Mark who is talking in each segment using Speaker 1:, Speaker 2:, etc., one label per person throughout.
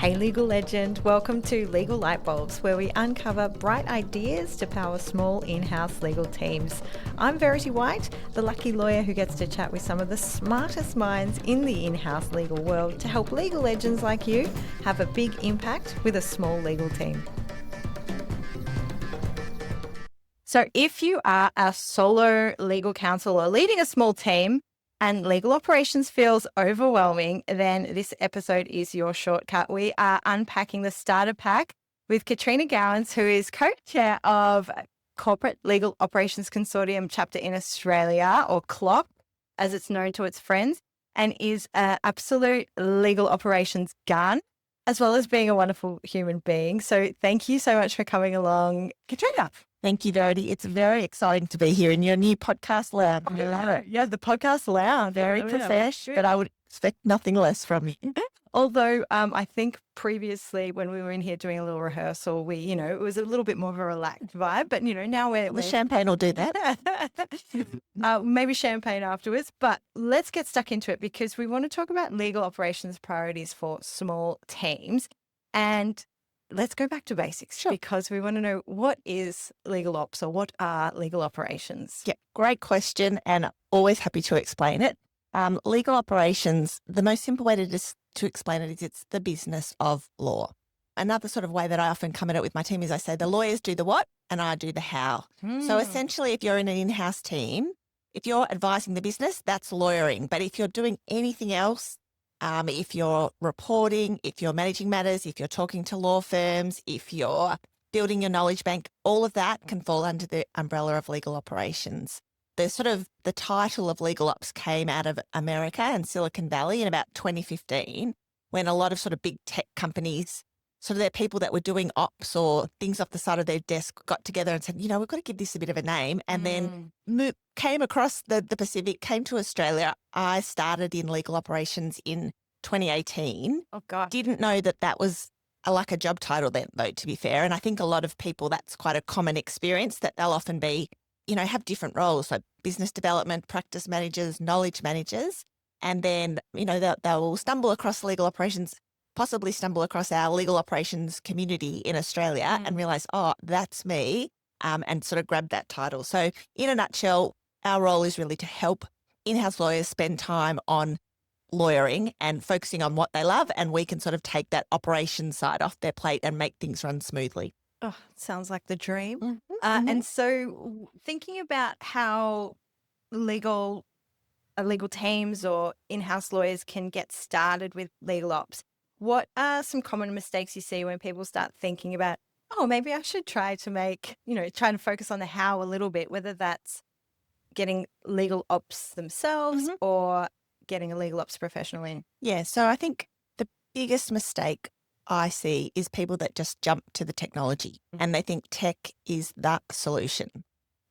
Speaker 1: Hey legal legend, welcome to Legal Lightbulbs, where we uncover bright ideas to power small in-house legal teams. I'm Verity White, the lucky lawyer who gets to chat with some of the smartest minds in the in-house legal world to help legal legends like you have a big impact with a small legal team. So if you are a solo legal counsel or leading a small team, and legal operations feels overwhelming, then this episode is your shortcut. We are unpacking the starter pack with Katrina Gowans, who is co-chair of Corporate Legal Operations Consortium chapter in Australia, or CLOC, as it's known to its friends, and is an absolute legal operations gun, as well as being a wonderful human being. So thank you so much for coming along, Katrina.
Speaker 2: Thank you, Verity. It's very exciting to be here in your new podcast lounge.
Speaker 1: Yeah, the podcast lounge.
Speaker 2: Very professional, but I would expect nothing less from you.
Speaker 1: Although I think previously when we were in here doing a little rehearsal, it was a little bit more of a relaxed vibe. But, now
Speaker 2: The champagne will do that.
Speaker 1: Maybe champagne afterwards. But let's get stuck into it because we want to talk about legal operations priorities for small teams. And let's go back to basics because we want to know what is legal ops or what are legal operations?
Speaker 2: Yeah, great question and always happy to explain it. Legal operations, the most simple way to explain it is it's the business of law. Another sort of way that I often come at it with my team is I say the lawyers do the what and I do the how. So essentially, if you're in an in-house team, if you're advising the business, that's lawyering. But if you're doing anything else, if you're reporting, if you're managing matters, if you're talking to law firms, if you're building your knowledge bank, all of that can fall under the umbrella of legal operations. The title of legal ops came out of America and Silicon Valley in about 2015, when a lot of sort of big tech companies, sort of their people that were doing ops or things off the side of their desk got together and said, we've got to give this a bit of a name. And then came across the Pacific, came to Australia. I started in legal operations in 2018.
Speaker 1: Oh, God.
Speaker 2: Didn't know that was like a job title then, though, to be fair. And I think a lot of people, that's quite a common experience, that they'll often be, have different roles, like business development, practice managers, knowledge managers. And then, they'll stumble across legal operations, possibly stumble across our legal operations community in Australia and realize, oh, that's me, and sort of grab that title. So in a nutshell, our role is really to help in-house lawyers spend time on lawyering and focusing on what they love, and we can sort of take that operations side off their plate and make things run smoothly.
Speaker 1: Oh, sounds like the dream. And so thinking about how legal teams or in-house lawyers can get started with legal ops, what are some common mistakes you see when people start thinking about, oh, maybe I should try to focus on the how a little bit, whether that's getting legal ops themselves or getting a legal ops professional in?
Speaker 2: Yeah, so I think the biggest mistake I see is people that just jump to the technology and they think tech is the solution.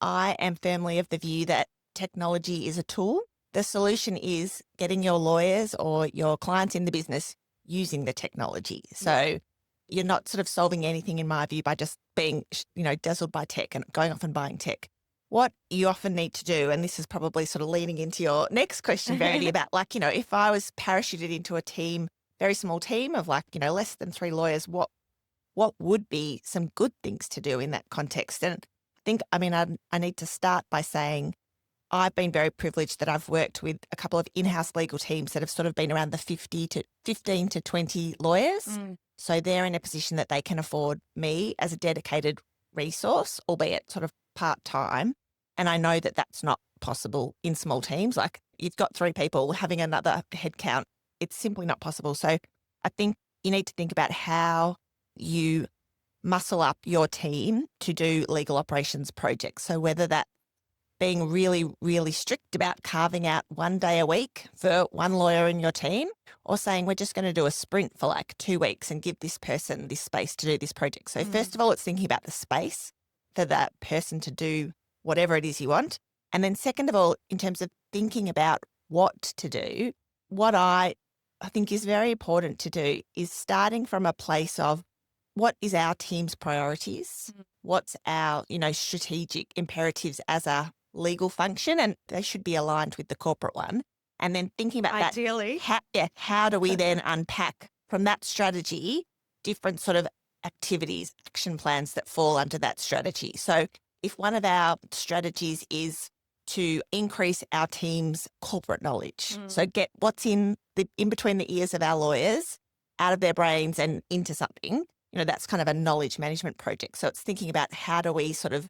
Speaker 2: I am firmly of the view that technology is a tool. The solution is getting your lawyers or your clients in the business using the technology. So you're not sort of solving anything, in my view, by just being, dazzled by tech and going off and buying tech. What you often need to do, and this is probably sort of leaning into your next question, Verity, about if I was parachuted into a team, very small team of less than 3 lawyers, what would be some good things to do in that context? And I think, I need to start by saying I've been very privileged that I've worked with a couple of in-house legal teams that have sort of been around the 15 to 20 lawyers. So they're in a position that they can afford me as a dedicated resource, albeit sort of part-time. And I know that that's not possible in small teams. Like you've got 3 people, having another headcount, it's simply not possible. So I think you need to think about how you muscle up your team to do legal operations projects. So whether that being really, really strict about carving out 1 day a week for one lawyer in your team, or saying we're just going to do a sprint for 2 weeks and give this person this space to do this project. So first of all, it's thinking about the space for that person to do whatever it is you want. And then second of all, in terms of thinking about what to do, what I think is very important to do is starting from a place of what is our team's priorities? What's our, strategic imperatives as a legal function? And they should be aligned with the corporate one. And then thinking about
Speaker 1: ideally,
Speaker 2: how do we then unpack from that strategy, different sort of activities, action plans that fall under that strategy. So if one of our strategies is to increase our team's corporate knowledge, so get what's in between the ears of our lawyers, out of their brains and into something, that's kind of a knowledge management project. So it's thinking about how do we sort of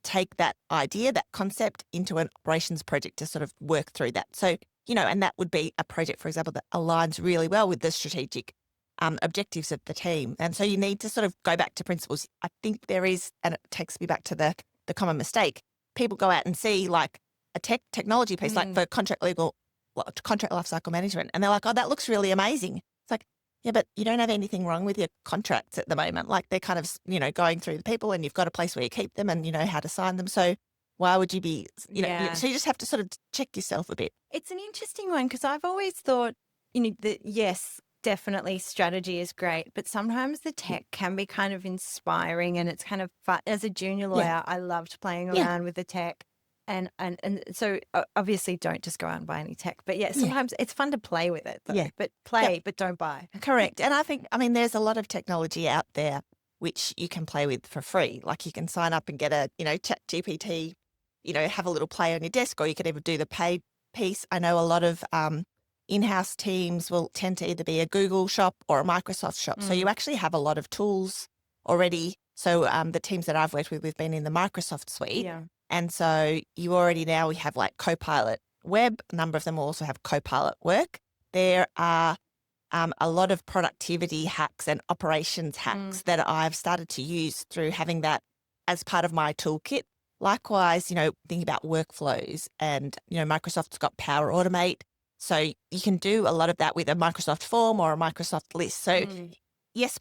Speaker 2: take that idea, that concept into an operations project to sort of work through that. So, and that would be a project, for example, that aligns really well with the strategic objectives of the team. And so you need to sort of go back to principles. I think there is, and it takes me back to the common mistake. People go out and see like a technology piece, like for contract lifecycle management. And they're like, oh, that looks really amazing. It's like, yeah, but you don't have anything wrong with your contracts at the moment. Like they're kind of, going through the people and you've got a place where you keep them and you know how to sign them. So why would you be, so you just have to sort of check yourself a bit.
Speaker 1: It's an interesting one because I've always thought, that yes, definitely strategy is great, but sometimes the tech can be kind of inspiring and it's kind of fun. As a junior lawyer, I loved playing around with the tech. And so obviously don't just go out and buy any tech. But sometimes it's fun to play with it. Though. But but don't buy.
Speaker 2: Correct. And I mean, there's a lot of technology out there which you can play with for free. Like you can sign up and get a, Chat GPT, have a little play on your desk, or you could even do the paid piece. I know a lot of in-house teams will tend to either be a Google shop or a Microsoft shop. So you actually have a lot of tools already. So the teams that I've worked with, we've been in the Microsoft suite.
Speaker 1: Yeah.
Speaker 2: And so we have like Copilot Web. A number of them also have Copilot Work. There are a lot of productivity hacks and operations hacks that I've started to use through having that as part of my toolkit. Likewise, thinking about workflows and, Microsoft's got Power Automate. So you can do a lot of that with a Microsoft form or a Microsoft list. So yes,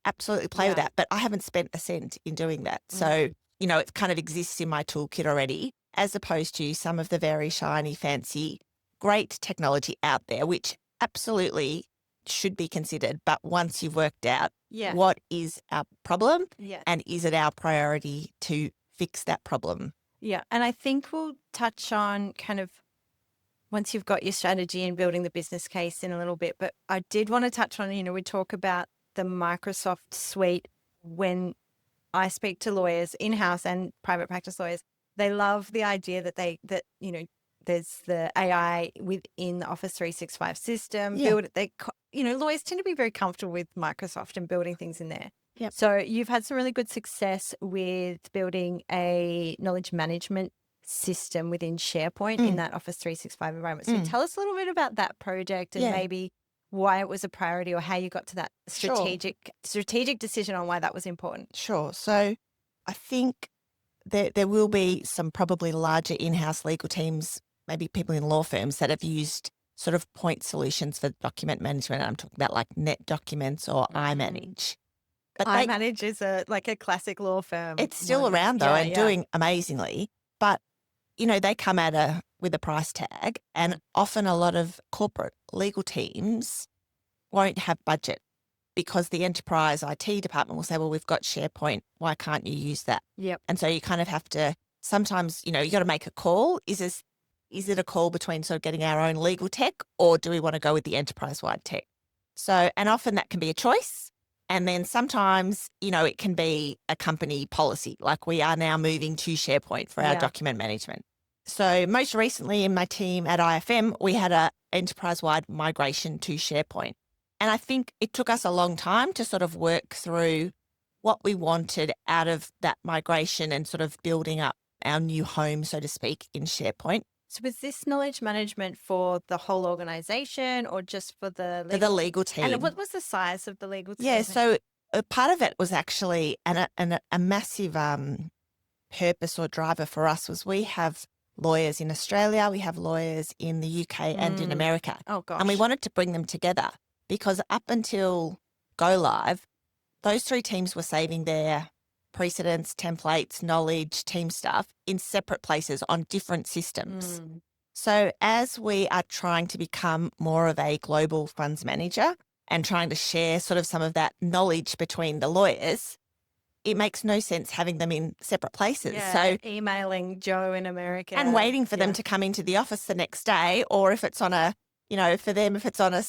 Speaker 2: absolutely play with that. But I haven't spent a cent in doing that. So it kind of exists in my toolkit already, as opposed to some of the very shiny, fancy, great technology out there, which absolutely should be considered. But once you've worked out what is our problem and is it our priority to fix that problem?
Speaker 1: Yeah. And I think we'll touch on kind of once you've got your strategy and building the business case in a little bit. But I did want to touch on, we talk about the Microsoft suite. When I speak to lawyers, in-house and private practice lawyers, they love the idea that there's the AI within the Office 365 system. Lawyers tend to be very comfortable with Microsoft and building things in there.
Speaker 2: Yep.
Speaker 1: So you've had some really good success with building a knowledge management system within SharePoint in that Office 365 environment. So tell us a little bit about that project and maybe why it was a priority or how you got to that strategic decision on why that was important.
Speaker 2: Sure. So I think there will be some probably larger in-house legal teams, maybe people in law firms that have used sort of point solutions for document management. I'm talking about like Net Documents or iManage. But
Speaker 1: iManage is a classic law firm.
Speaker 2: It's still around though and doing amazingly. But, they come with a price tag, and often a lot of corporate legal teams won't have budget because the enterprise IT department will say, well, we've got SharePoint. Why can't you use that?
Speaker 1: Yep.
Speaker 2: And so you kind of have to sometimes, you got to make a call. Is it a call between sort of getting our own legal tech, or do we want to go with the enterprise-wide tech? So, and often that can be a choice. And then sometimes, it can be a company policy, like we are now moving to SharePoint for our document management. So most recently in my team at IFM, we had an enterprise-wide migration to SharePoint. And I think it took us a long time to sort of work through what we wanted out of that migration and sort of building up our new home, so to speak, in SharePoint.
Speaker 1: So was this knowledge management for the whole organization or just for the legal?
Speaker 2: For the legal team.
Speaker 1: And what was the size of the legal team?
Speaker 2: Yeah, so a part of it was actually a massive purpose or driver for us was we have lawyers in Australia, we have lawyers in the UK and in America.
Speaker 1: Oh, gosh.
Speaker 2: And we wanted to bring them together because up until go live, those three teams were saving their precedents, templates, knowledge, team stuff in separate places on different systems. So as we are trying to become more of a global funds manager and trying to share sort of some of that knowledge between the lawyers, it makes no sense having them in separate places.
Speaker 1: Yeah,
Speaker 2: so
Speaker 1: emailing Joe in America.
Speaker 2: And waiting for them to come into the office the next day, or if it's on a for them, if it's on a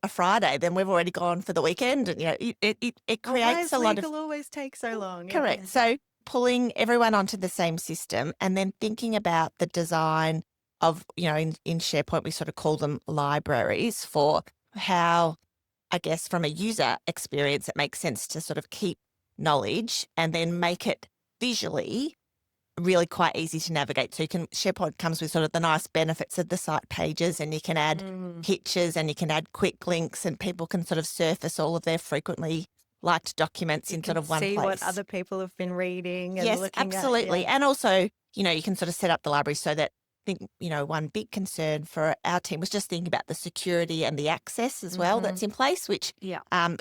Speaker 2: Friday, then we've already gone for the weekend. And, it creates a lot of...
Speaker 1: legal always takes so long?
Speaker 2: Correct.
Speaker 1: Yeah.
Speaker 2: So pulling everyone onto the same system and then thinking about the design of, in SharePoint, we sort of call them libraries for how, I guess, from a user experience, it makes sense to sort of keep knowledge and then make it visually really quite easy to navigate. So SharePoint comes with sort of the nice benefits of the site pages, and you can add pictures and you can add quick links, and people can sort of surface all of their frequently liked documents in sort of one place.
Speaker 1: See what other people have been reading and
Speaker 2: yes,
Speaker 1: looking
Speaker 2: absolutely.
Speaker 1: at. Yeah.
Speaker 2: And also, you can sort of set up the library so that one big concern for our team was just thinking about the security and the access as well that's in place, which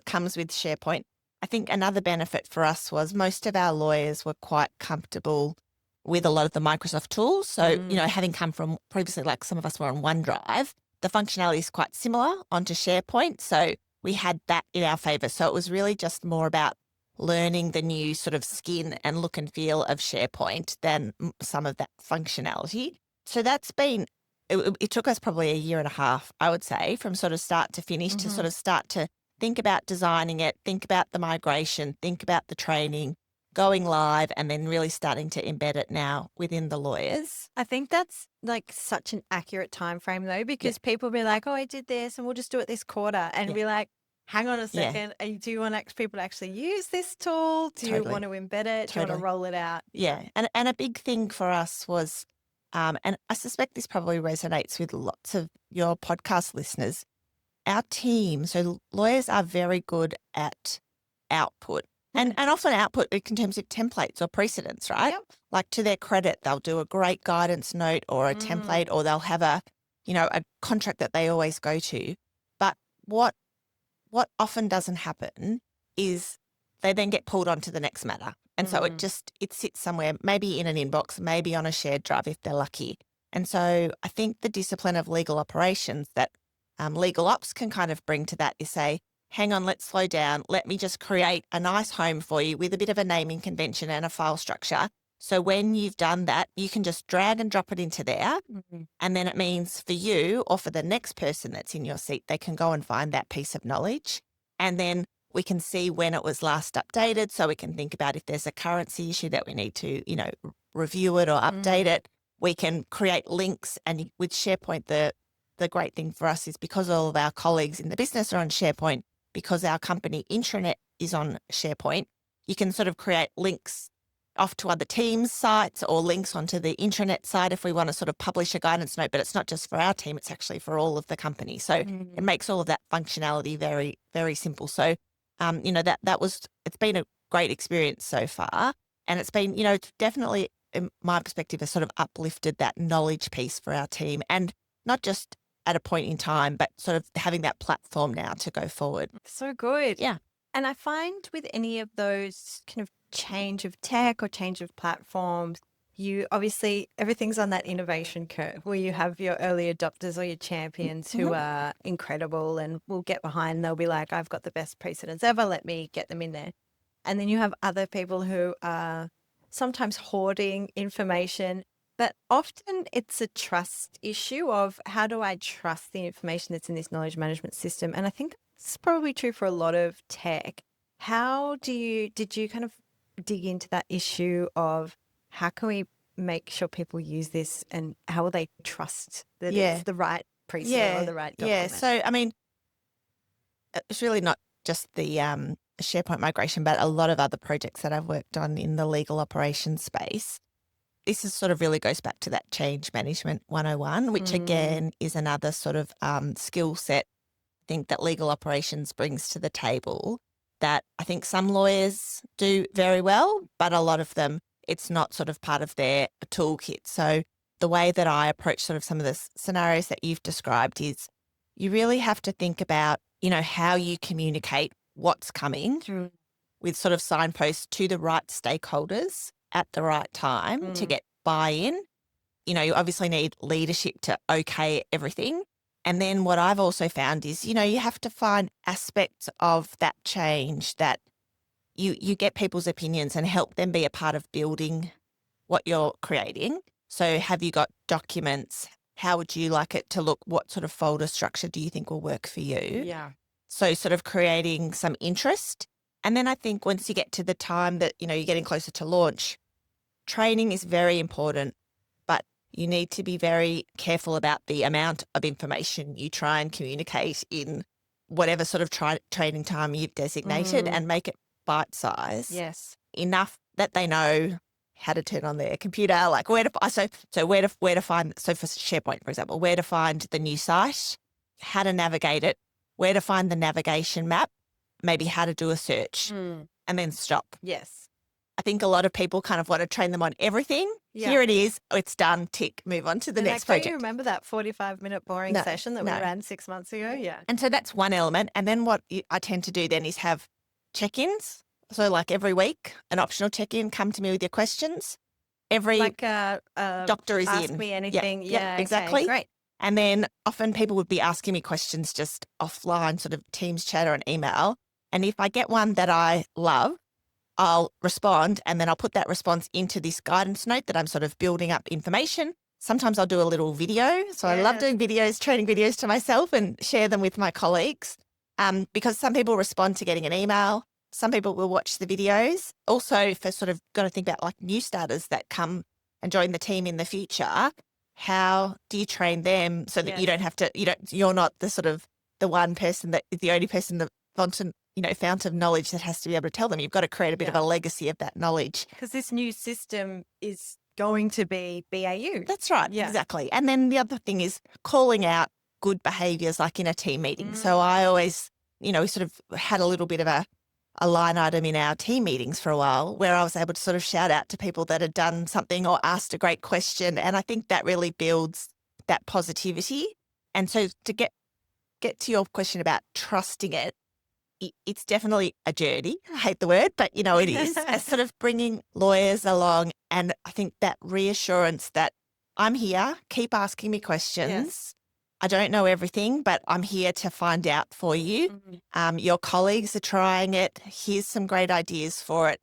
Speaker 2: comes with SharePoint. I think another benefit for us was most of our lawyers were quite comfortable with a lot of the Microsoft tools. So, having come from previously, like some of us were on OneDrive, the functionality is quite similar onto SharePoint. So we had that in our favour. So it was really just more about learning the new sort of skin and look and feel of SharePoint than some of that functionality. So that's been, it took us probably a year and a half, I would say, from sort of start to finish to sort of start to think about designing it, think about the migration, think about the training, going live, and then really starting to embed it now within the lawyers.
Speaker 1: I think that's like such an accurate time frame though, because people be like, oh, I did this and we'll just do it this quarter. And be like, hang on a second. Do you want people to actually use this tool? Do you want to embed it? Do you want to roll it out?
Speaker 2: Yeah. And a big thing for us was, and I suspect this probably resonates with lots of your podcast listeners, our team, so lawyers are very good at output. And often output in terms of templates or precedents, right?
Speaker 1: Yep.
Speaker 2: Like, to their credit, they'll do a great guidance note or a template, or they'll have a contract that they always go to. But what often doesn't happen is they then get pulled onto the next matter. And so it sits somewhere, maybe in an inbox, maybe on a shared drive if they're lucky. And so I think the discipline of legal operations that legal ops can kind of bring to that is say, hang on, let's slow down. Let me just create a nice home for you with a bit of a naming convention and a file structure. So when you've done that, you can just drag and drop it into there. And then it means for you or for the next person that's in your seat, they can go and find that piece of knowledge. And then we can see when it was last updated. So we can think about if there's a currency issue that we need to, review it or update it. We can create links. And with SharePoint, the great thing for us is because all of our colleagues in the business are on SharePoint, because our company intranet is on SharePoint, you can sort of create links off to other teams' sites or links onto the intranet site if we want to sort of publish a guidance note, but it's not just for our team, it's actually for all of the company. So it makes all of that functionality very, very simple. So, it's been a great experience so far. And it's been, it's definitely, in my perspective, has sort of uplifted that knowledge piece for our team, and not just at a point in time, but sort of having that platform now to go forward.
Speaker 1: So good.
Speaker 2: Yeah.
Speaker 1: And I find with any of those kind of change of tech or change of platforms, you obviously, everything's on that innovation curve where you have your early adopters or your champions who are incredible and will get behind. They'll be like, I've got the best precedents ever. Let me get them in there. And then you have other people who are sometimes hoarding information. But often it's a trust issue of how do I trust the information that's in this knowledge management system? And I think that's probably true for a lot of tech. Did you kind of dig into that issue of how can we make sure people use this, and how will they trust that it's the right precedent or the right document?
Speaker 2: Yeah. So, I mean, it's really not just the SharePoint migration, but a lot of other projects that I've worked on in the legal operations space. This is sort of really goes back to that change management 101, which again is another sort of skill set I think that legal operations brings to the table that I think some lawyers do very well, but a lot of them, it's not sort of part of their toolkit. So the way that I approach sort of some of the scenarios that you've described is you really have to think about, how you communicate what's coming with sort of signposts to the right stakeholders at the right time to get buy-in. You obviously need leadership to okay everything. And then what I've also found is, you have to find aspects of that change that you get people's opinions and help them be a part of building what you're creating. So have you got documents? how would you like it to look? What sort of folder structure do you think will work for you?
Speaker 1: Yeah.
Speaker 2: So sort of creating some interest. And then I think once you get to the time that, you're getting closer to launch, training is very important, but you need to be very careful about the amount of information you try and communicate in whatever sort of training time you've designated, and make it bite size.
Speaker 1: Yes.
Speaker 2: Enough that they know how to turn on their computer, like where to find, so for SharePoint, for example, where to find the new site, how to navigate it, where to find the navigation map, maybe how to do a search, and then stop.
Speaker 1: Yes.
Speaker 2: I think a lot of people kind of want to train them on everything.
Speaker 1: Yeah.
Speaker 2: Here it is. It's done. Tick. Move on to the next project.
Speaker 1: Do you remember that 45-minute boring session that we ran 6 months ago? Yeah.
Speaker 2: And so that's one element. And then what I tend to do then is have check-ins. So like every week, an optional check-in, come to me with your questions. Every doctor is
Speaker 1: ask
Speaker 2: in.
Speaker 1: me anything. Yeah,
Speaker 2: exactly.
Speaker 1: Okay, great.
Speaker 2: And then often people would be asking me questions just offline, sort of Teams chat or an email. And if I get one that I love, I'll respond, and then I'll put that response into this guidance note that I'm sort of building up information. Sometimes I'll do a little video. So I love doing videos, training videos to myself and share them with my colleagues, because some people respond to getting an email. Some people will watch the videos. Also, for sort of got to think about like new starters that come and join the team in the future, how do you train them so that you don't have to, you're not the sort of the one person that is the only person, the fount of knowledge that has to be able to tell them. You've got to create a bit of a legacy of that knowledge.
Speaker 1: Because this new system is going to be BAU.
Speaker 2: That's right. Yeah. Exactly. And then the other thing is calling out good behaviours, like in a team meeting. So I always, we sort of had a little bit of a line item in our team meetings for a while where I was able to sort of shout out to people that had done something or asked a great question. And I think that really builds that positivity. And so to get to your question about trusting it, it's definitely a journey. I hate the word, but it is. As sort of bringing lawyers along, and I think that reassurance that I'm here, keep asking me questions.
Speaker 1: Yes.
Speaker 2: I don't know everything, but I'm here to find out for you. Your colleagues are trying it. Here's some great ideas for it,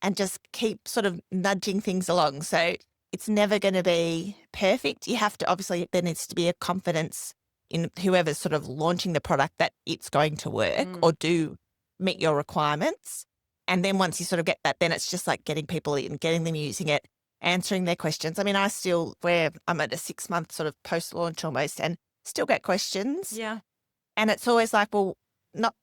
Speaker 2: and just keep sort of nudging things along. So it's never going to be perfect. You have to, obviously, there needs to be a confidence in whoever's sort of launching the product that it's going to work or do meet your requirements. And then once you sort of get that, then it's just like getting people in, getting them using it, answering their questions. I mean, I'm at a 6-month sort of post-launch almost, and still get questions.
Speaker 1: Yeah.
Speaker 2: And it's always like, well,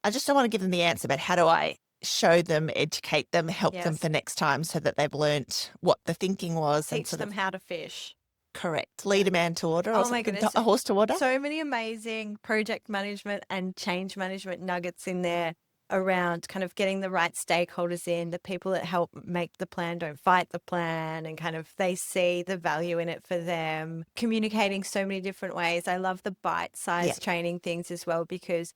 Speaker 2: I just don't want to give them the answer, but how do I show them, educate them, help them for next time so that they've learnt what the thinking was.
Speaker 1: Teach them how to fish.
Speaker 2: Correct. Lead a man to water.
Speaker 1: Oh my goodness.
Speaker 2: A horse to water.
Speaker 1: So many amazing project management and change management nuggets in there around kind of getting the right stakeholders in, the people that help make the plan don't fight the plan, and kind of they see the value in it for them, communicating so many different ways. I love the bite-sized training things as well, because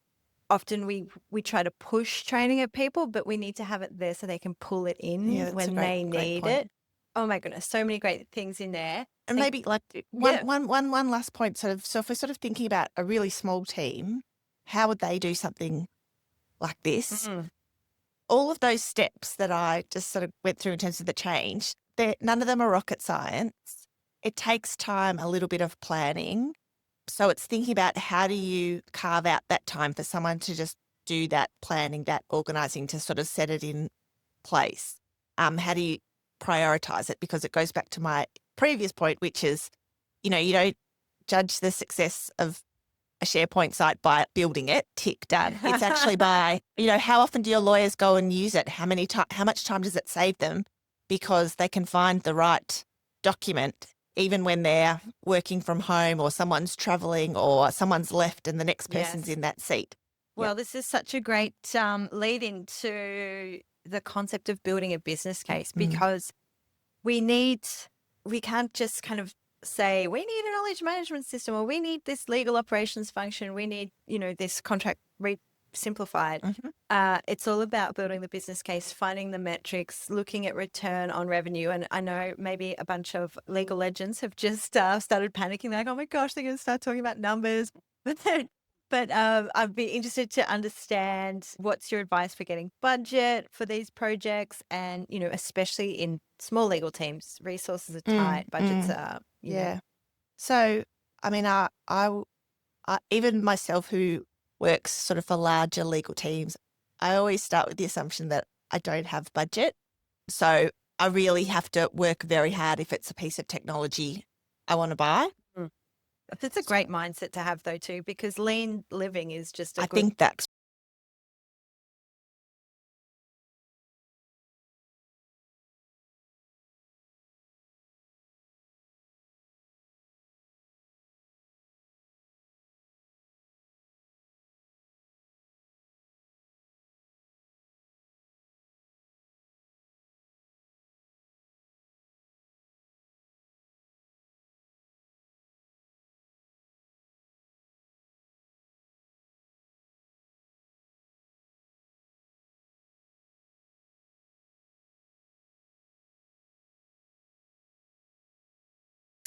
Speaker 1: often we try to push training at people, but we need to have it there so they can pull it in when they need it. Oh my goodness, so many great things in there.
Speaker 2: And maybe like one last point, so if we're sort of thinking about a really small team, how would they do something like this? All of those steps that I just sort of went through in terms of the change, none of them are rocket science. It takes time, a little bit of planning. So it's thinking about how do you carve out that time for someone to just do that planning, that organising, to sort of set it in place. How do you prioritise it? Because it goes back to my previous point, which is, you don't judge the success of a SharePoint site by building it, tick, done. It's actually by, how often do your lawyers go and use it? How much time does it save them? Because they can find the right document even when they're working from home, or someone's travelling, or someone's left and the next person's in that seat.
Speaker 1: Well, this is such a great lead into the concept of building a business case, because we can't just kind of say, we need a knowledge management system, or we need this legal operations function, we need, this contract simplified. It's all about building the business case, finding the metrics, looking at return on revenue. And I know maybe a bunch of legal legends have just started panicking, like, oh my gosh, they're going to start talking about numbers. But I'd be interested to understand, what's your advice for getting budget for these projects? And, especially in small legal teams, resources are tight, budgets are,
Speaker 2: Yeah. So I mean, even myself who works sort of for larger legal teams, I always start with the assumption that I don't have budget. So I really have to work very hard if it's a piece of technology I want to buy.
Speaker 1: It's a great mindset to have though too, because lean living is just a
Speaker 2: I
Speaker 1: good
Speaker 2: think that's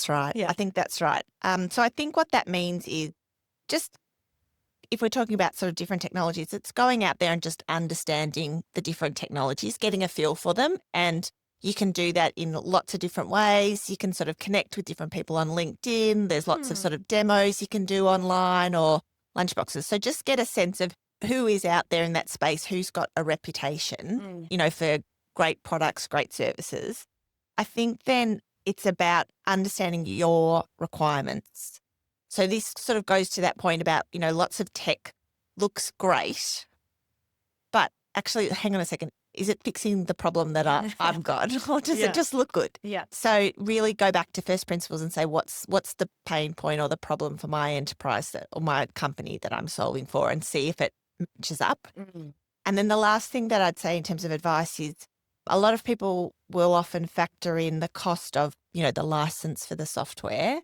Speaker 2: right.
Speaker 1: Yeah.
Speaker 2: I think that's right. So I think what that means is just if we're talking about sort of different technologies, it's going out there and just understanding the different technologies, getting a feel for them. And you can do that in lots of different ways. You can sort of connect with different people on LinkedIn. There's lots of sort of demos you can do online or lunchboxes. So just get a sense of who is out there in that space, who's got a reputation, for great products, great services. I think then it's about understanding your requirements. So this sort of goes to that point about, lots of tech looks great, but actually, hang on a second, is it fixing the problem that I've got, or does it just look good?
Speaker 1: Yeah.
Speaker 2: So really go back to first principles and say, what's the pain point or the problem for my enterprise or my company that I'm solving for, and see if it matches up. And then the last thing that I'd say in terms of advice is a lot of people will often factor in the cost of, the license for the software,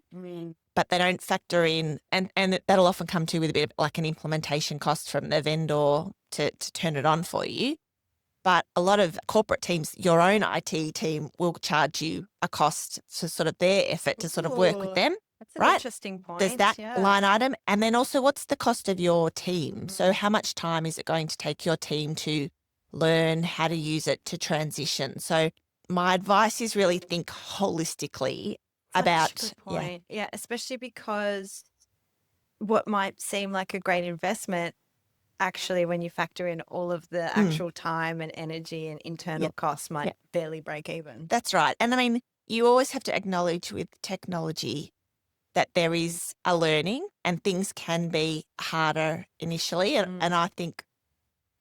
Speaker 2: but they don't factor in, and that'll often come to with a bit of like an implementation cost from the vendor to turn it on for you. But a lot of corporate teams, your own IT team will charge you a cost to sort of their effort to sort of work with them.
Speaker 1: That's an
Speaker 2: right?
Speaker 1: interesting point.
Speaker 2: There's that line item. And then also, what's the cost of your team? So how much time is it going to take your team to learn how to use it, to transition? So my advice is really think holistically about
Speaker 1: Such a good point. Yeah, especially because what might seem like a great investment, actually, when you factor in all of the actual time and energy and internal costs, might barely break even.
Speaker 2: That's right. And I mean, you always have to acknowledge with technology that there is a learning and things can be harder initially. And I think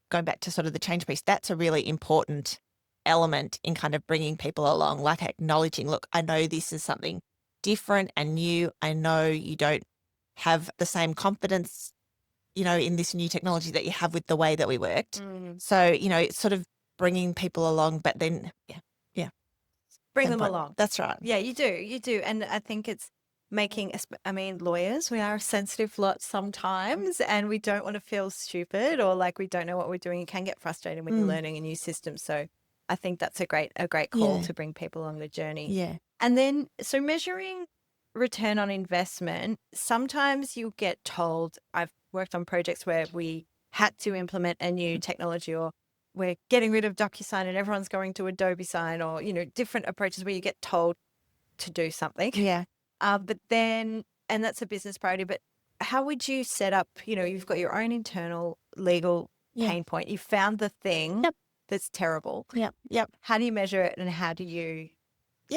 Speaker 2: going back to sort of the change piece, that's a really important element in kind of bringing people along, like acknowledging, look, I know this is something different and new. I know you don't have the same confidence, in this new technology that you have with the way that we worked. So, it's sort of bringing people along, but then,
Speaker 1: Bring them along.
Speaker 2: That's right.
Speaker 1: Yeah, you do. And I think it's making, lawyers, we are a sensitive lot sometimes, and we don't want to feel stupid or like we don't know what we're doing. You can get frustrated when you're learning a new system. So I think that's a great call to bring people along the journey.
Speaker 2: Yeah.
Speaker 1: And then, so measuring return on investment, sometimes you'll get told, I've worked on projects where we had to implement a new technology, or we're getting rid of DocuSign and everyone's going to Adobe Sign, or, different approaches where you get told to do something.
Speaker 2: Yeah.
Speaker 1: But then, and that's a business priority, but how would you set up, you've got your own internal legal pain point. You found the thing that's terrible.
Speaker 2: Yep.
Speaker 1: How do you measure it, and how do you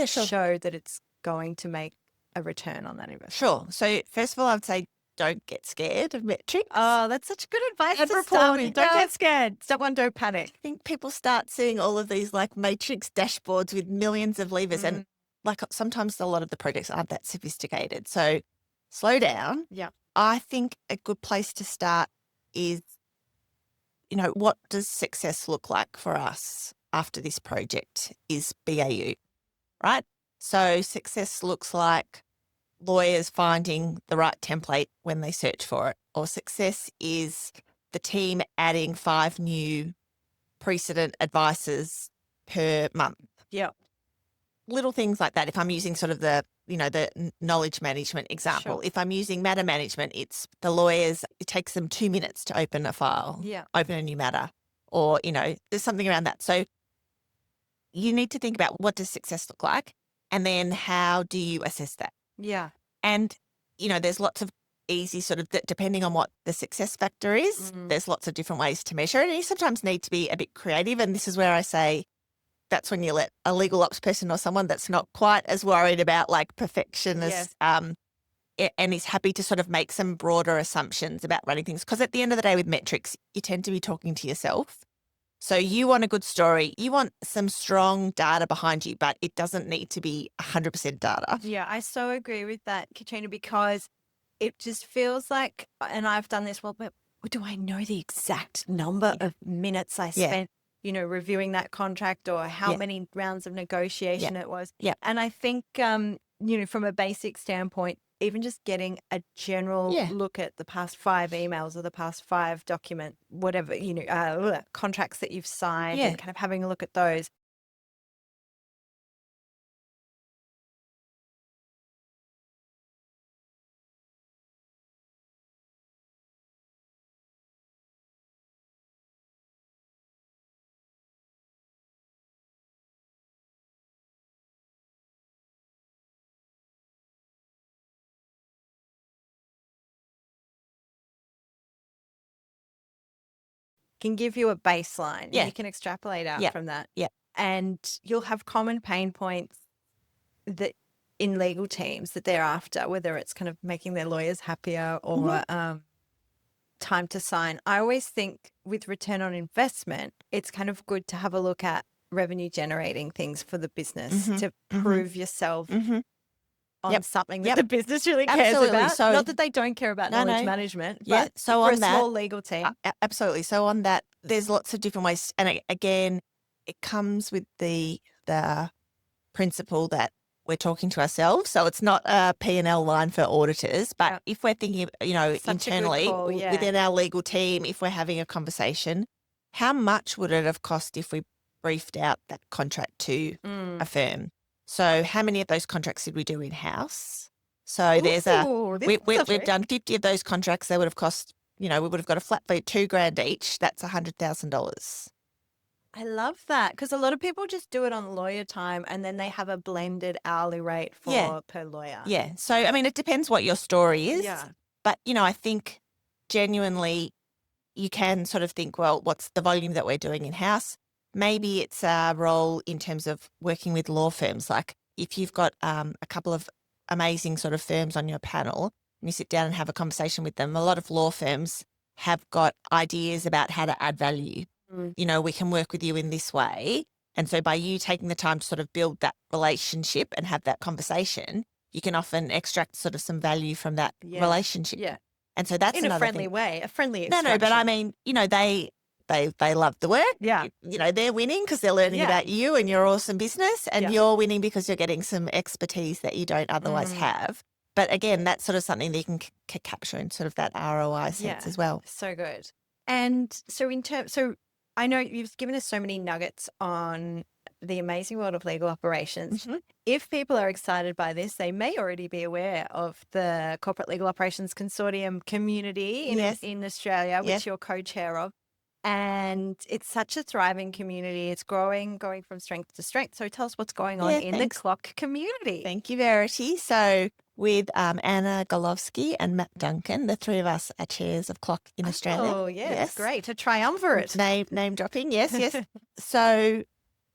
Speaker 1: show that it's going to make a return on that investment?
Speaker 2: Sure. So first of all, I'd say don't get scared of metrics.
Speaker 1: Oh, that's such good advice
Speaker 2: And
Speaker 1: to start with. Don't get scared. Step one, don't panic.
Speaker 2: I think people start seeing all of these like matrix dashboards with millions of levers, and like sometimes a lot of the projects aren't that sophisticated. So slow down.
Speaker 1: Yeah.
Speaker 2: I think a good place to start is, what does success look like for us after this project is BAU, right? So success looks like lawyers finding the right template when they search for it, or success is the team adding 5 new precedent advices per month.
Speaker 1: Yeah.
Speaker 2: Little things like that. If I'm using sort of the knowledge management example, if I'm using matter management, it's the lawyers, it takes them 2 minutes to open a file, open a new matter, or, there's something around that. So you need to think about what does success look like, and then how do you assess that?
Speaker 1: Yeah.
Speaker 2: And there's lots of easy sort of, depending on what the success factor is, there's lots of different ways to measure it. And you sometimes need to be a bit creative. And this is where I say that's when you let a legal ops person or someone that's not quite as worried about like perfection as, and is happy to sort of make some broader assumptions about running things. Because at the end of the day with metrics, you tend to be talking to yourself. So you want a good story. You want some strong data behind you, but it doesn't need to be 100% data.
Speaker 1: Yeah, I so agree with that, Katrina, because it just feels like, and I've done this, well, but do I know the exact number of minutes I spent, reviewing that contract, or how many rounds of negotiation it was?
Speaker 2: Yeah.
Speaker 1: And I think, from a basic standpoint, even just getting a general look at the past 5 emails or the past 5 document, whatever, contracts that you've signed, and kind of having a look at those. Can give you a baseline. And you can extrapolate out from that.
Speaker 2: Yeah.
Speaker 1: And you'll have common pain points that in legal teams that they're after, whether it's kind of making their lawyers happier or time to sign. I always think with return on investment, it's kind of good to have a look at revenue generating things for the business to prove yourself on something that the business really cares about.
Speaker 2: So,
Speaker 1: not that they don't care about knowledge management, but
Speaker 2: so
Speaker 1: for
Speaker 2: on
Speaker 1: a small legal team.
Speaker 2: Absolutely. So on that, there's lots of different ways. And again, it comes with the principle that we're talking to ourselves. So it's not a P&L line for auditors, but if we're thinking, internally within our legal team, if we're having a conversation, how much would it have cost if we briefed out that contract to a firm? So how many of those contracts did we do in-house? So we've done 50 of those contracts. They would have cost, we would have got a flat fee, $2,000 each. That's $100,000.
Speaker 1: I love that, because a lot of people just do it on lawyer time and then they have a blended hourly rate per lawyer.
Speaker 2: Yeah. So, I mean, it depends what your story is.
Speaker 1: Yeah.
Speaker 2: But, I think genuinely you can sort of think, well, what's the volume that we're doing in-house? Maybe it's a role in terms of working with law firms. Like if you've got a couple of amazing sort of firms on your panel and you sit down and have a conversation with them, a lot of law firms have got ideas about how to add value. We can work with you in this way. And so by you taking the time to sort of build that relationship and have that conversation, you can often extract sort of some value from that relationship.
Speaker 1: Yeah.
Speaker 2: And so that's
Speaker 1: in
Speaker 2: another
Speaker 1: a friendly
Speaker 2: thing.
Speaker 1: way, a friendly extraction.
Speaker 2: No, but I mean, they love the work.
Speaker 1: Yeah.
Speaker 2: They're winning because they're learning about you and your awesome business, and you're winning because you're getting some expertise that you don't otherwise have. But again, that's sort of something that you can capture in sort of that ROI sense as well.
Speaker 1: So good. And so I know you've given us so many nuggets on the amazing world of legal operations. If people are excited by this, they may already be aware of the Corporate Legal Operations Consortium community in Australia, which you're co-chair of. And it's such a thriving community. It's going from strength to strength. So tell us what's going on in the CLOC community.
Speaker 2: Thank you, Verity. So with Anna Golovsky and Matt Duncan, the three of us are chairs of CLOC in Australia.
Speaker 1: Oh, yes. Great. A triumvirate.
Speaker 2: Name dropping. Yes. So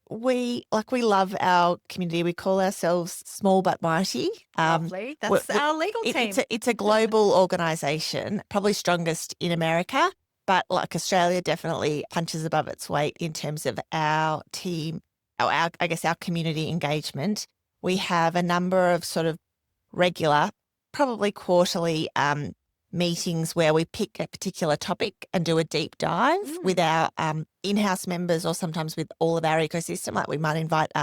Speaker 2: we love our community. We call ourselves small but mighty.
Speaker 1: Lovely. That's our legal team.
Speaker 2: It's a global organisation, probably strongest in America. But like Australia definitely punches above its weight in terms of our team, our community engagement. We have a number of sort of regular, probably quarterly meetings where we pick a particular topic and do a deep dive with our in-house members, or sometimes with all of our ecosystem. Like we might invite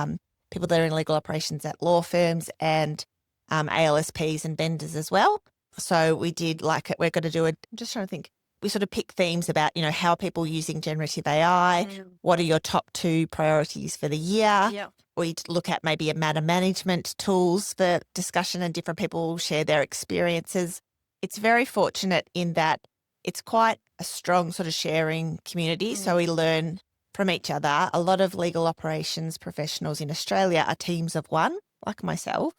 Speaker 2: people that are in legal operations at law firms and ALSPs and vendors as well. So we did we're going to do I'm just trying to think. We sort of pick themes about, how are people using generative AI? What are your top 2 priorities for the year?
Speaker 1: Yeah.
Speaker 2: We look at maybe a matter management tools for discussion, and different people share their experiences. It's very fortunate in that it's quite a strong sort of sharing community. So we learn from each other. A lot of legal operations professionals in Australia are teams of one, like myself.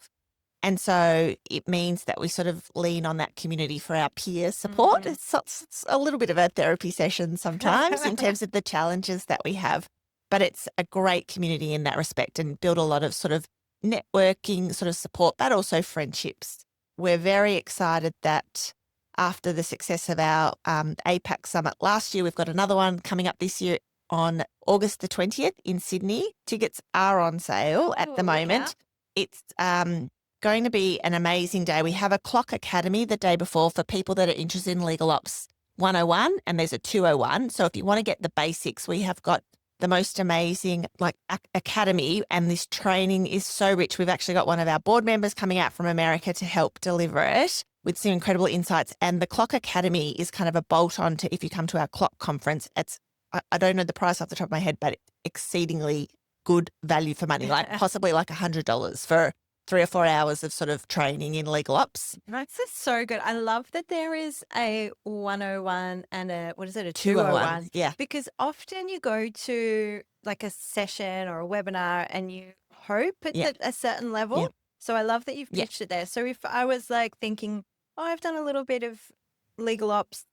Speaker 2: And so it means that we sort of lean on that community for our peer support. It's a little bit of a therapy session sometimes in terms of the challenges that we have, but it's a great community in that respect and build a lot of sort of networking sort of support, but also friendships. We're very excited that after the success of our APAC summit last year, we've got another one coming up this year on August the 20th in Sydney. Tickets are on sale at the moment. It's going to be an amazing day. We have a CLOC Academy the day before for people that are interested in Legal Ops 101, and there's a 201. So if you want to get the basics, we have got the most amazing academy, and this training is so rich. We've actually got one of our board members coming out from America to help deliver it with some incredible insights. And the CLOC Academy is kind of a bolt on to if you come to our CLOC conference. It's, I don't know the price off the top of my head, but exceedingly good value for money, like possibly like $100 for 3 or 4 hours of sort of training in legal ops.
Speaker 1: This is so good. I love that there is a 101 and a 201?
Speaker 2: Yeah.
Speaker 1: Because often you go to like a session or a webinar and you hope it's at a certain level.
Speaker 2: Yeah.
Speaker 1: So I love that you've pitched it there. So if I was like thinking, oh, I've done a little bit of legal ops,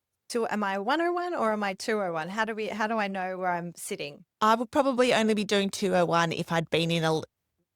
Speaker 1: am I 101 or am I 201? How do I know where I'm sitting?
Speaker 2: I would probably only be doing 201 if I'd been in a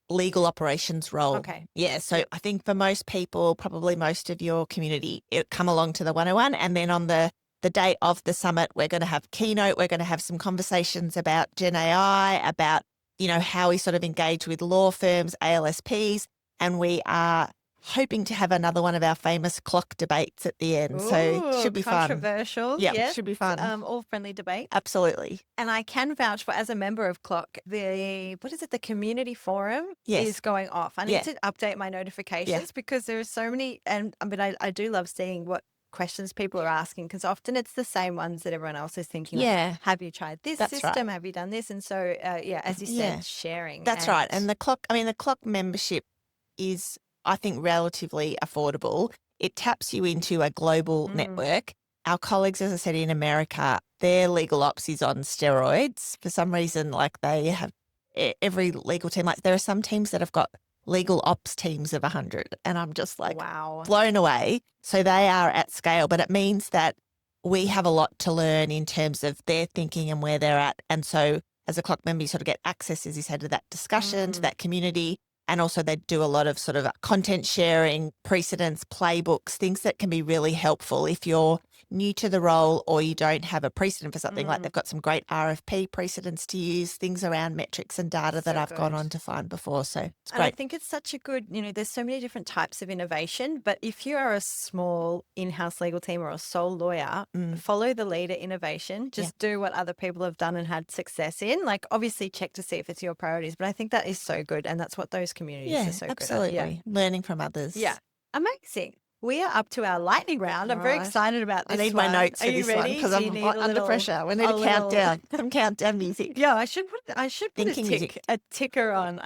Speaker 2: legal operations role.
Speaker 1: Okay.
Speaker 2: Yeah. So I think for most people, probably most of your community, it come along to the 101. And then on the day of the summit, we're going to have keynote. We're going to have some conversations about Gen AI, about, how we sort of engage with law firms, ALSPs. And we are hoping to have another one of our famous CLOC debates at the end. So it should be
Speaker 1: controversial.
Speaker 2: Yeah, it should be fun.
Speaker 1: All friendly debate.
Speaker 2: Absolutely.
Speaker 1: And I can vouch for, as a member of CLOC, the community forum is going off. I need to update my notifications because there are so many, I do love seeing what questions people are asking, because often it's the same ones that everyone else is thinking.
Speaker 2: Yeah.
Speaker 1: Have you tried this system?
Speaker 2: Right.
Speaker 1: Have you done this? And so, as you said, sharing.
Speaker 2: That's right. And the CLOC membership is, I think, relatively affordable. It taps you into a global network. Our colleagues, as I said, in America, their legal ops is on steroids. For some reason, like they have every legal team, like there are some teams that have got legal ops teams of 100. And I'm just like,
Speaker 1: wow,
Speaker 2: blown away. So they are at scale, but it means that we have a lot to learn in terms of their thinking and where they're at. And so as a CLOC member, you sort of get access, as you said, to that discussion, to that community. And also they do a lot of sort of content sharing, precedents, playbooks, things that can be really helpful if you're new to the role or you don't have a precedent for something. Like they've got some great RFP precedents to use, things around metrics and data that I've gone on to find before. So it's great.
Speaker 1: And I think it's such a good, there's so many different types of innovation, but if you are a small in-house legal team or a sole lawyer, follow the leader innovation. Just do what other people have done and had success in. Like obviously check to see if it's your priorities, but I think that is so good. And that's what those communities are so
Speaker 2: absolutely.
Speaker 1: good at. Yeah,
Speaker 2: learning from others.
Speaker 1: Yeah, amazing. We are up to our lightning round. I'm very excited about this.
Speaker 2: I need
Speaker 1: one.
Speaker 2: my notes
Speaker 1: for
Speaker 2: this one because I'm under pressure. We need a countdown. Some countdown music.
Speaker 1: Yeah, I should put a ticker on.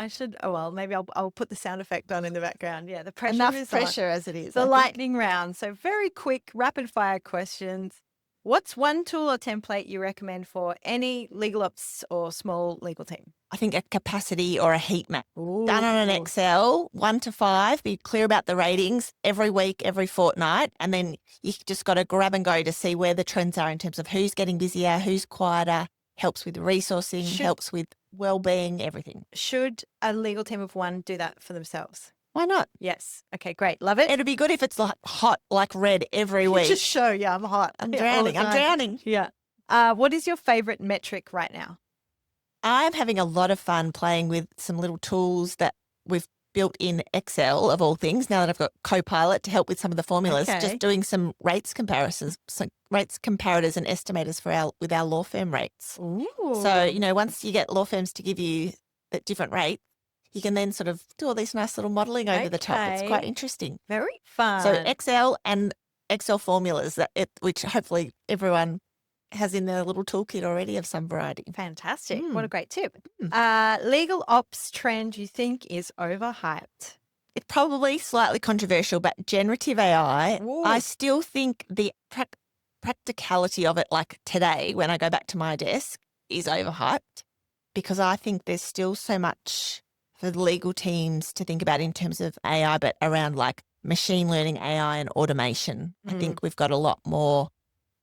Speaker 1: Maybe I'll put the sound effect on in the background. Yeah, the pressure
Speaker 2: Enough
Speaker 1: is
Speaker 2: pressure
Speaker 1: on.
Speaker 2: as it is.
Speaker 1: The lightning round. So very quick, rapid fire questions. What's one tool or template you recommend for any legal ops or small legal team?
Speaker 2: I think a capacity or a heat map done on an Excel, 1 to 5, be clear about the ratings every week, every fortnight. And then you just got to grab and go to see where the trends are in terms of who's getting busier, who's quieter, helps with resourcing, helps with well-being, everything.
Speaker 1: Should a legal team of one do that for themselves?
Speaker 2: Why not?
Speaker 1: Yes. Okay, great. Love it.
Speaker 2: It'd be good if it's like hot, like red every week.
Speaker 1: Just show, I'm hot.
Speaker 2: I'm drowning.
Speaker 1: Yeah. What is your favorite metric right now?
Speaker 2: I'm having a lot of fun playing with some little tools that we've built in Excel, of all things, now that I've got Copilot to help with some of the formulas, just doing some rates comparisons, some rates comparators and estimators with our law firm rates.
Speaker 1: Ooh.
Speaker 2: So, once you get law firms to give you the different rates, you can then sort of do all this nice little modelling over the top. It's quite interesting.
Speaker 1: Very fun.
Speaker 2: So Excel and Excel formulas, which hopefully everyone has in their little toolkit already of some variety.
Speaker 1: Fantastic. What a great tip. Legal ops trend you think is overhyped?
Speaker 2: It's probably slightly controversial, but generative AI, I still think the practicality of it, like today when I go back to my desk, is overhyped because I think there's still so much for the legal teams to think about in terms of AI, but around like machine learning, AI and automation. I think we've got a lot more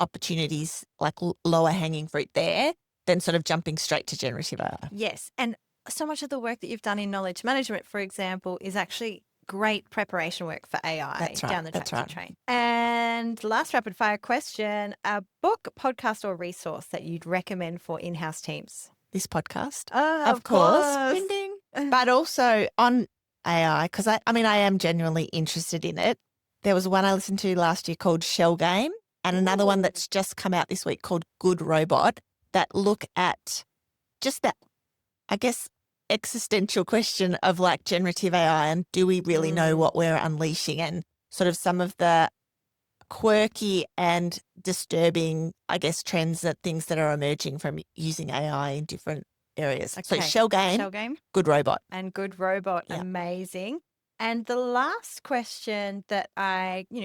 Speaker 2: opportunities, like lower hanging fruit there than sort of jumping straight to generative AI.
Speaker 3: Yes. And so much of the work that you've done in knowledge management, for example, is actually great preparation work for AI
Speaker 2: That's right,
Speaker 3: down the track
Speaker 2: that's right.
Speaker 3: to train. And last rapid fire question, a book, podcast or resource that you'd recommend for in-house teams?
Speaker 2: This podcast,
Speaker 3: Of
Speaker 2: course. Ding, ding. But also on AI, because I am genuinely interested in it. There was one I listened to last year called Shell Game, and another one that's just come out this week called Good Robot, that look at just that, I guess, existential question of like generative AI and do we really know what we're unleashing, and sort of some of the quirky and disturbing, I guess, trends that things that are emerging from using AI in different areas. So
Speaker 3: Okay.
Speaker 2: Shell Game, Good Robot.
Speaker 3: And Good Robot.
Speaker 2: Yeah.
Speaker 3: Amazing. And the last question that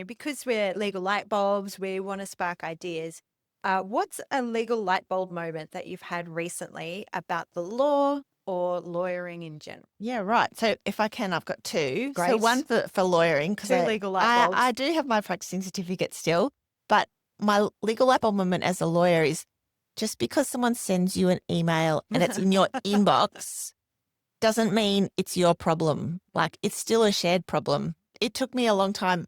Speaker 3: because we're legal light bulbs, we want to spark ideas. What's a legal light bulb moment that you've had recently about the law or lawyering in general?
Speaker 2: Yeah, right. So if I can, I've got two.
Speaker 3: Great.
Speaker 2: So one for lawyering, because
Speaker 3: Two legal light bulbs.
Speaker 2: I do have my practicing certificate still, but my legal light bulb moment as a lawyer is just because someone sends you an email and it's in your inbox doesn't mean it's your problem. Like, it's still a shared problem. It took me a long time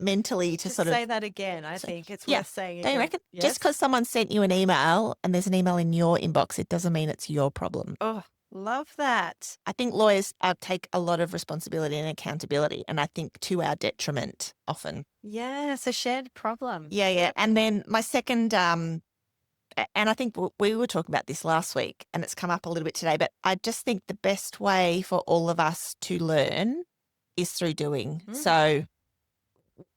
Speaker 2: mentally to
Speaker 3: Just
Speaker 2: sort of
Speaker 3: say that again. I think it's worth saying.
Speaker 2: Don't you
Speaker 3: again.
Speaker 2: reckon?
Speaker 3: Yes.
Speaker 2: Just because someone sent you an email and there's an email in your inbox, it doesn't mean it's your problem.
Speaker 3: Oh, love that.
Speaker 2: I think lawyers take a lot of responsibility and accountability, and I think to our detriment often.
Speaker 3: Yeah, it's a shared problem.
Speaker 2: Yeah. And then my second, and I think we were talking about this last week and it's come up a little bit today, but I just think the best way for all of us to learn is through doing. So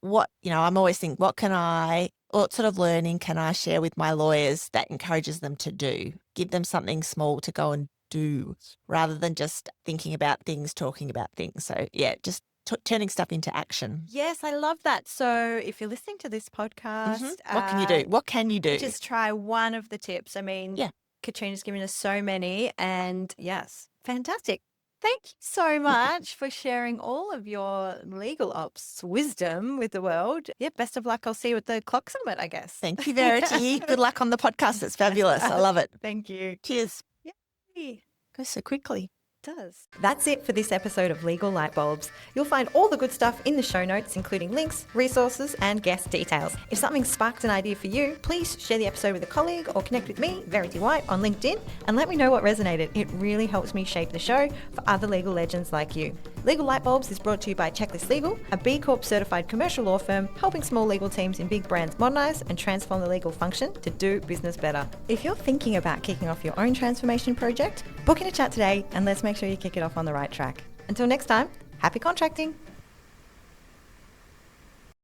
Speaker 2: I'm always thinking, what sort of learning can I share with my lawyers that encourages them to do? Give them something small to go and do rather than just thinking about things, talking about things. So yeah, just turning stuff into action.
Speaker 3: Yes, I love that. So if you're listening to this podcast,
Speaker 2: What can you do? What can you do?
Speaker 3: Just try one of the tips. I mean, Katrina's given us so many, and yes, fantastic. Thank you so much for sharing all of your legal ops wisdom with the world. Yeah, best of luck. I'll see you at the CLOC Summit, I guess.
Speaker 2: Thank you, Verity. Good luck on the podcast. It's fabulous. I love it.
Speaker 3: Thank you.
Speaker 2: Cheers.
Speaker 3: Yay.
Speaker 2: Goes so quickly.
Speaker 3: Does. That's it for this episode of Legal Lightbulbs. You'll find all the good stuff in the show notes, including links, resources, and guest details. If something sparked an idea for you, please share the episode with a colleague or connect with me, Verity White, on LinkedIn and let me know what resonated. It really helps me shape the show for other legal legends like you. Legal Lightbulbs is brought to you by Checklist Legal, a B Corp certified commercial law firm helping small legal teams in big brands modernise and transform the legal function to do business better. If you're thinking about kicking off your own transformation project, book in a chat today and let's make sure you kick it off on the right track. Until next time, happy contracting.